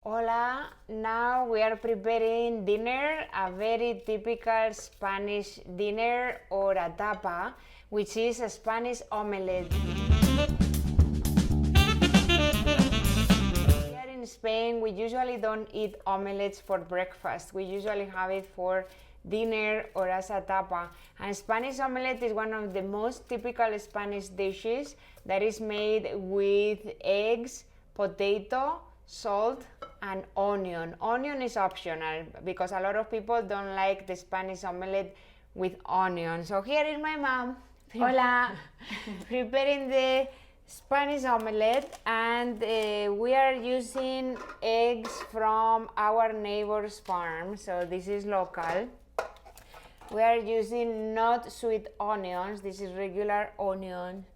Hola, now we are preparing dinner, a very typical Spanish dinner or a tapa, which is a Spanish omelette. Here in Spain, we usually don't eat omelettes for breakfast. We usually have it for dinner or as a tapa. And Spanish omelette is one of the most typical Spanish dishes that is made with eggs, potato, salt, and onion. Onion is optional because a lot of people don't like the Spanish omelette with onion. So here is my mom. Hola. Preparing the Spanish omelette, and we are using eggs from our neighbor's farm, so this is local. We are using not sweet onions, this is regular onion.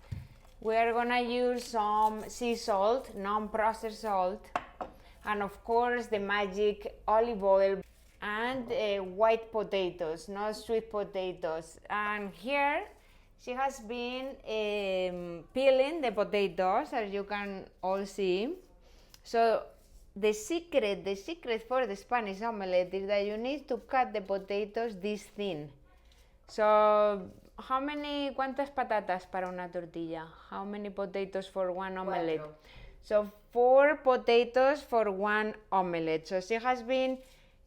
We are gonna use some sea salt, non-processed salt, and of course the magic olive oil, and white potatoes, not sweet potatoes. And here she has been peeling the potatoes, as you can all see. So the secret for the Spanish omelette is that you need to cut the potatoes this thin. So ¿cuántas patatas para una tortilla? How many potatoes for one omelette? Cuatro. So 4 potatoes for one omelette. So she has been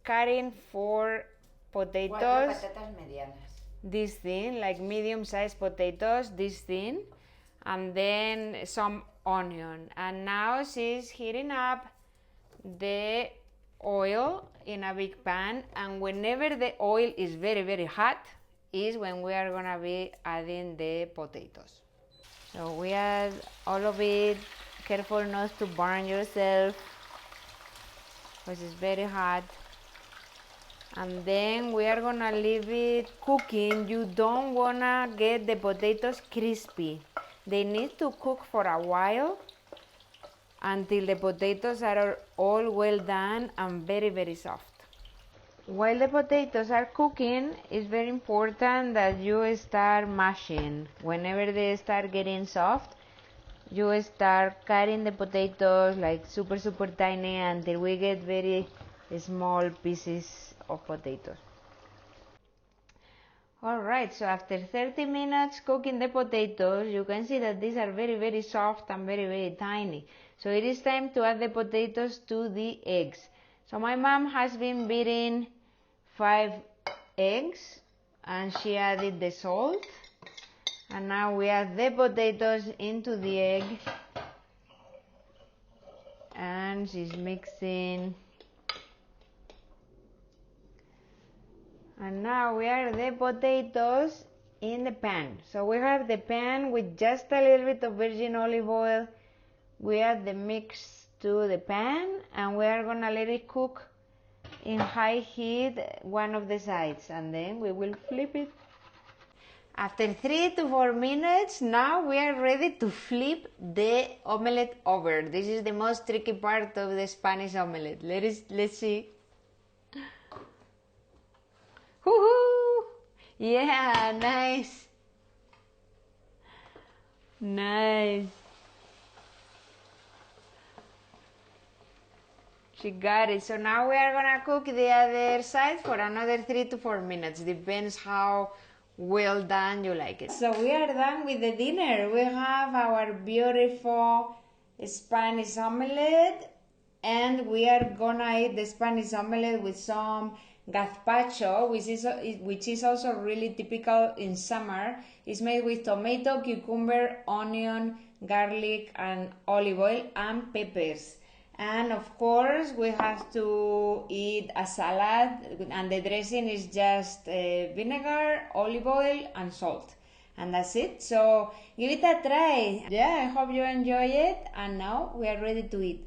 cutting 4 potatoes. 4 patatas medianas. This thin, like medium-sized potatoes, this thin, and then some onion. And now she's heating up the oil in a big pan, and whenever the oil is very, very hot is when we are gonna be adding the potatoes. So we add all of it. Careful not to burn yourself because it's very hot. And then we are gonna leave it cooking. You don't wanna get the potatoes crispy. They need to cook for a while until the potatoes are all well done and very, very soft. While the potatoes are cooking, it's very important that you start mashing. Whenever they start getting soft, you start cutting the potatoes like super, super tiny until we get very small pieces of potatoes. Alright, so after 30 minutes cooking the potatoes, you can see that these are very, very soft and very, very tiny. So it is time to add the potatoes to the eggs. So my mom has been beating 5 eggs and she added the salt. And now we add the potatoes into the egg. And she's mixing. And now we add the potatoes in the pan. So we have the pan with just a little bit of virgin olive oil. We add the mix to the pan and we are gonna let it cook in high heat one of the sides, and then we will flip it. After 3 to 4 minutes, now we are ready to flip the omelette over. This is the most tricky part of the Spanish omelette. Let's see. Woohoo! Yeah, nice. Nice. She got it. So now we are gonna cook the other side for another 3 to 4 minutes. Depends how well done you like it. So we are done with the dinner. We have our beautiful Spanish omelette, and we are gonna eat the Spanish omelette with some gazpacho, which is also really typical in summer. It's made with tomato, cucumber, onion, garlic, and olive oil and peppers. And of course we have to eat a salad, and the dressing is just vinegar, olive oil and salt, and that's it. So give it a try. Yeah, I hope you enjoy it, and now we are ready to eat.